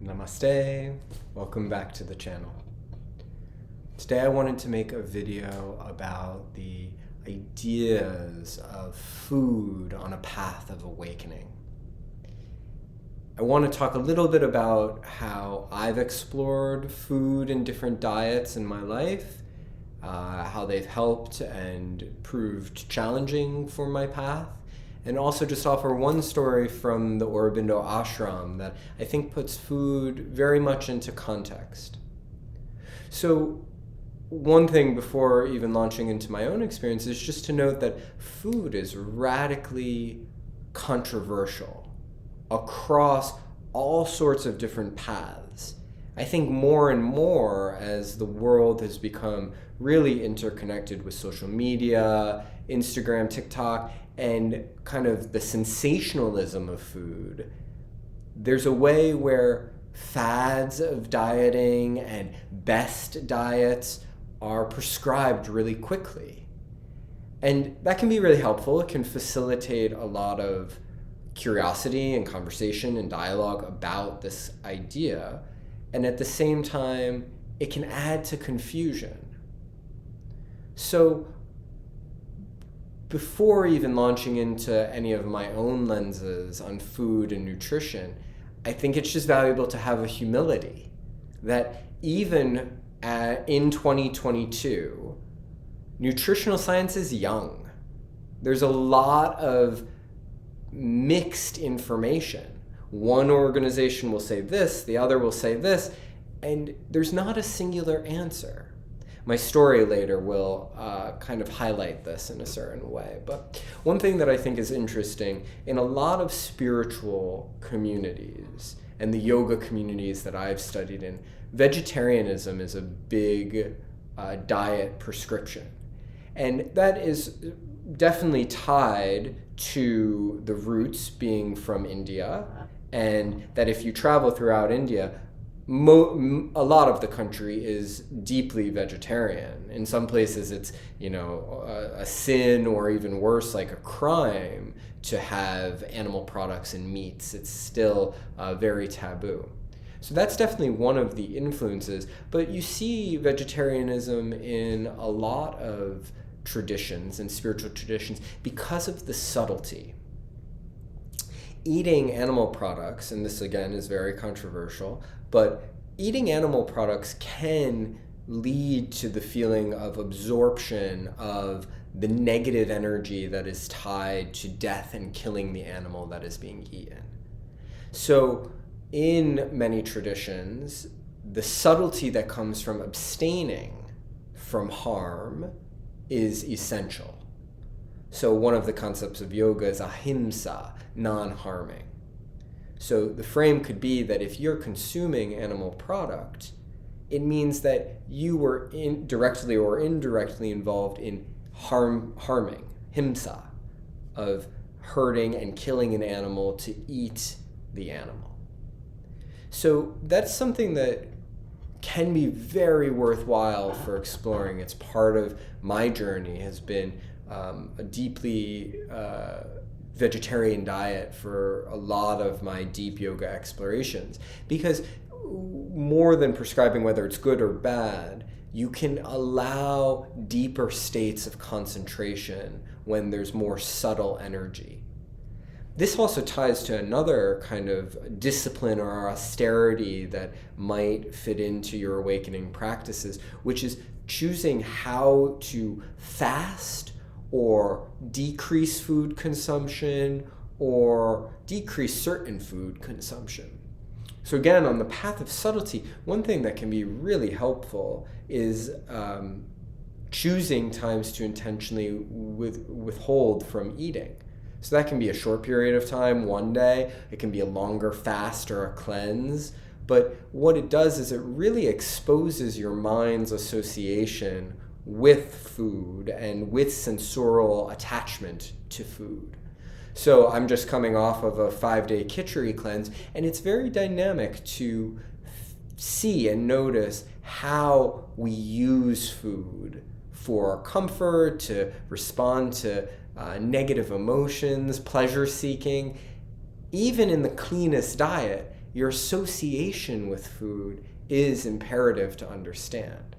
Namaste, welcome back to the channel. Today I wanted to make a video about the ideas of food on a path of awakening. I want to talk a little bit about how I've explored food and different diets in my life, how they've helped and proved challenging for my path, and also just offer one story from the Aurobindo Ashram that I think puts food very much into context. So one thing before even launching into my own experience is just to note that food is radically controversial across all sorts of different paths. I think more and more as the world has become really interconnected with social media, Instagram, TikTok, and kind of the sensationalism of food, there's a way where fads of dieting and best diets are prescribed really quickly. And that can be really helpful. It can facilitate a lot of curiosity and conversation and dialogue about this idea. And at the same time, it can add to confusion. So before even launching into any of my own lenses on food and nutrition, I think it's just valuable to have a humility that even in 2022, nutritional science is young. There's a lot of mixed information. One organization will say this, the other will say this, and there's not a singular answer. My story later will kind of highlight this in a certain way. But one thing that I think is interesting, in a lot of spiritual communities and the yoga communities that I've studied in, vegetarianism is a big diet prescription. And that is definitely tied to the roots being from India, and that if you travel throughout India, a lot of the country is deeply vegetarian. In some places it's, a sin, or even worse, like a crime to have animal products and meats. It's still very taboo. So that's definitely one of the influences. But you see vegetarianism in a lot of traditions and spiritual traditions because of the subtlety. Eating animal products, and this again is very controversial, but eating animal products can lead to the feeling of absorption of the negative energy that is tied to death and killing the animal that is being eaten. So in many traditions, the subtlety that comes from abstaining from harm is essential. So one of the concepts of yoga is ahimsa, non-harming. So the frame could be that if you're consuming animal product, it means that you were directly or indirectly involved in harming, himsa, of hurting and killing an animal to eat the animal. So that's something that can be very worthwhile for exploring. It's part of my journey, has been a deeply vegetarian diet for a lot of my deep yoga explorations, because more than prescribing whether it's good or bad, you can allow deeper states of concentration when there's more subtle energy. This also ties to another kind of discipline or austerity that might fit into your awakening practices, which is choosing how to fast or decrease food consumption or decrease certain food consumption. So again, on the path of subtlety, one thing that can be really helpful is choosing times to intentionally withhold from eating. So that can be a short period of time, one day. It can be a longer fast or a cleanse. But what it does is it really exposes your mind's association with food and with sensorial attachment to food. So I'm just coming off of a 5-day khichdi cleanse, and it's very dynamic to see and notice how we use food for comfort, to respond to negative emotions, pleasure seeking. Even in the cleanest diet, your association with food is imperative to understand.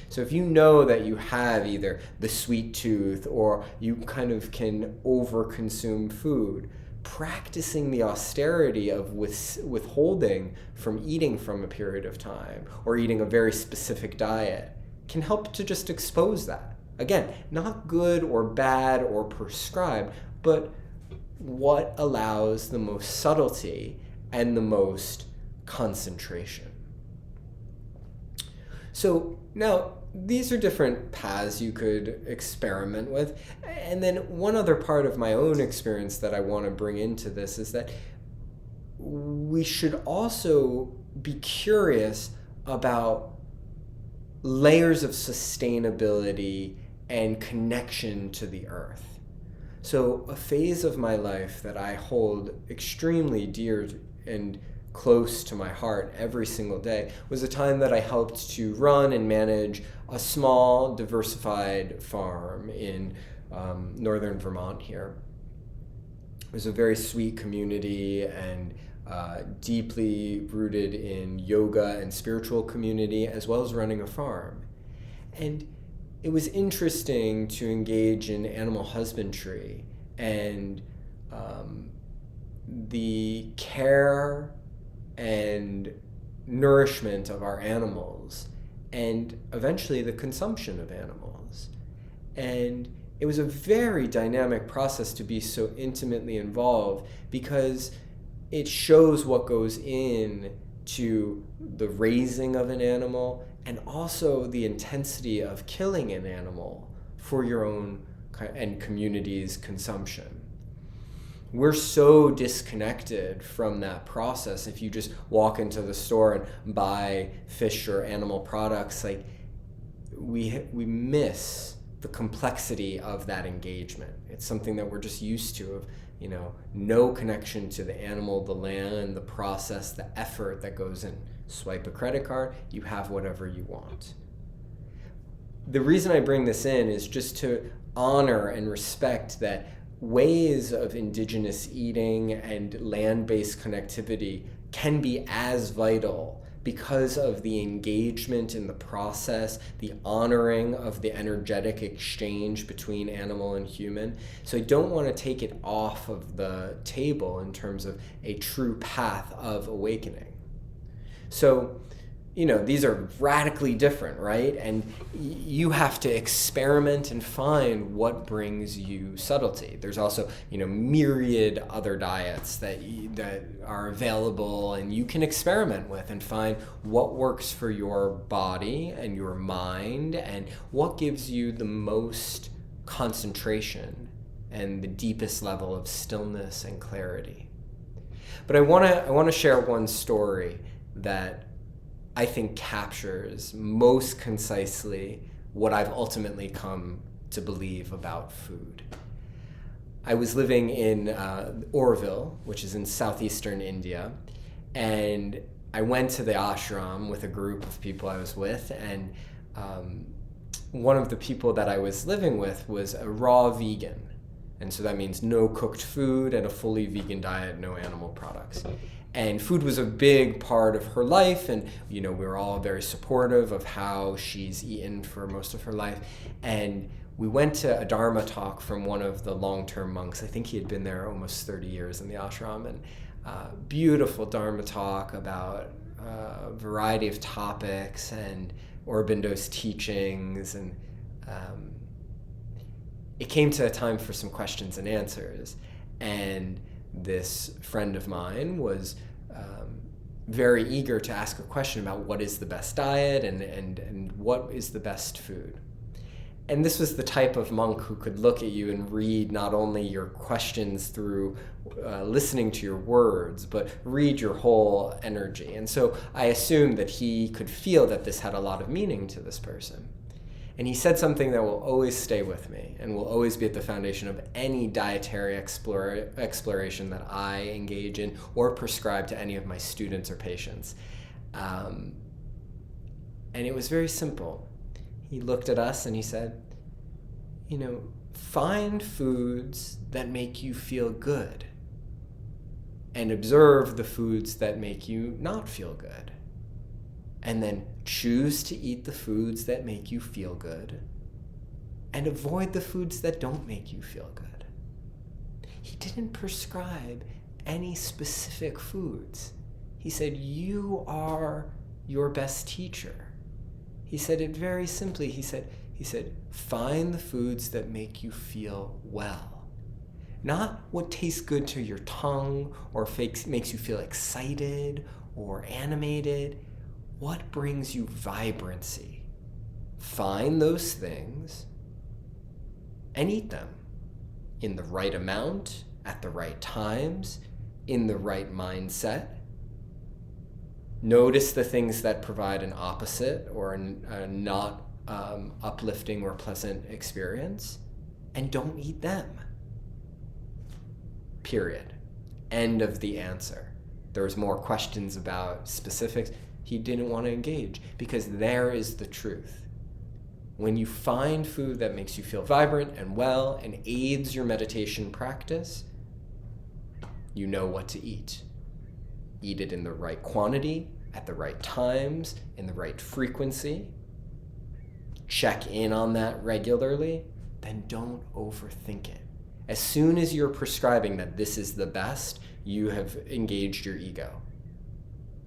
So if you know that you have either the sweet tooth or you kind of can overconsume food, practicing the austerity of withholding from eating from a period of time or eating a very specific diet can help to just expose that. Again, not good or bad or prescribed, but what allows the most subtlety and the most concentration. So now, these are different paths you could experiment with. And then one other part of my own experience that I want to bring into this is that we should also be curious about layers of sustainability and connection to the earth. So a phase of my life that I hold extremely dear and close to my heart every single day was a time that I helped to run and manage a small diversified farm in northern Vermont here. It was a very sweet community and deeply rooted in yoga and spiritual community, as well as running a farm. And it was interesting to engage in animal husbandry and the care and nourishment of our animals, and eventually the consumption of animals. And it was a very dynamic process to be so intimately involved, because it shows what goes in to the raising of an animal and also the intensity of killing an animal for your own and community's consumption. We're so disconnected from that process. If you just walk into the store and buy fish or animal products, like we miss the complexity of that engagement. It's something that we're just used to, of no connection to the animal, the land, the process, the effort that goes in. Swipe a credit card, you have whatever you want. The reason I bring this in is just to honor and respect that ways of indigenous eating and land-based connectivity can be as vital because of the engagement in the process, the honoring of the energetic exchange between animal and human. So I don't want to take it off of the table in terms of a true path of awakening. So, these are radically different, right? And you have to experiment and find what brings you subtlety. There's also, myriad other diets that are available, and you can experiment with and find what works for your body and your mind and what gives you the most concentration and the deepest level of stillness and clarity. But I want to share one story that I think captures most concisely what I've ultimately come to believe about food. I was living in Aurobindo, which is in southeastern India, and I went to the ashram with a group of people I was with, and one of the people that I was living with was a raw vegan. And so that means no cooked food and a fully vegan diet, no animal products. And food was a big part of her life, and we were all very supportive of how she's eaten for most of her life. And we went to a Dharma talk from one of the long-term monks. I think he had been there almost 30 years in the ashram, and beautiful Dharma talk about a variety of topics and Aurobindo's teachings. And it came to a time for some questions and answers. And this friend of mine was very eager to ask a question about what is the best diet and what is the best food. And this was the type of monk who could look at you and read not only your questions through listening to your words, but read your whole energy. And so I assumed that he could feel that this had a lot of meaning to this person. And he said something that will always stay with me and will always be at the foundation of any dietary exploration that I engage in or prescribe to any of my students or patients. And it was very simple. He looked at us and he said, find foods that make you feel good. and observe the foods that make you not feel good. And then choose to eat the foods that make you feel good and avoid the foods that don't make you feel good. He didn't prescribe any specific foods. He said, you are your best teacher. He said it very simply. He said, find the foods that make you feel well. Not what tastes good to your tongue or makes you feel excited or animated. What brings you vibrancy? Find those things and eat them in the right amount, at the right times, in the right mindset. Notice the things that provide an opposite or a not uplifting or pleasant experience, and don't eat them. Period. End of the answer. There was more questions about specifics. He didn't want to engage because there is the truth. When you find food that makes you feel vibrant and well and aids your meditation practice, you know what to eat. Eat it in the right quantity, at the right times, in the right frequency. Check in on that regularly, then don't overthink it. As soon as you're prescribing that this is the best, you have engaged your ego.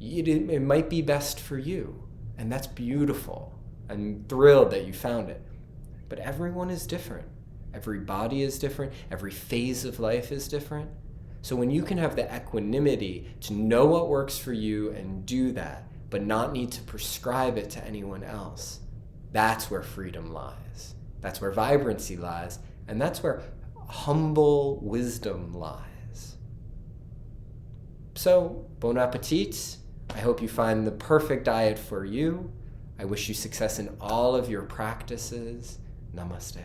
It might be best for you, and that's beautiful. I'm thrilled that you found it. But everyone is different. Every body is different. Every phase of life is different. So when you can have the equanimity to know what works for you and do that, but not need to prescribe it to anyone else, that's where freedom lies. That's where vibrancy lies. And that's where humble wisdom lies. So, bon appetit. I hope you find the perfect diet for you. I wish you success in all of your practices. Namaste.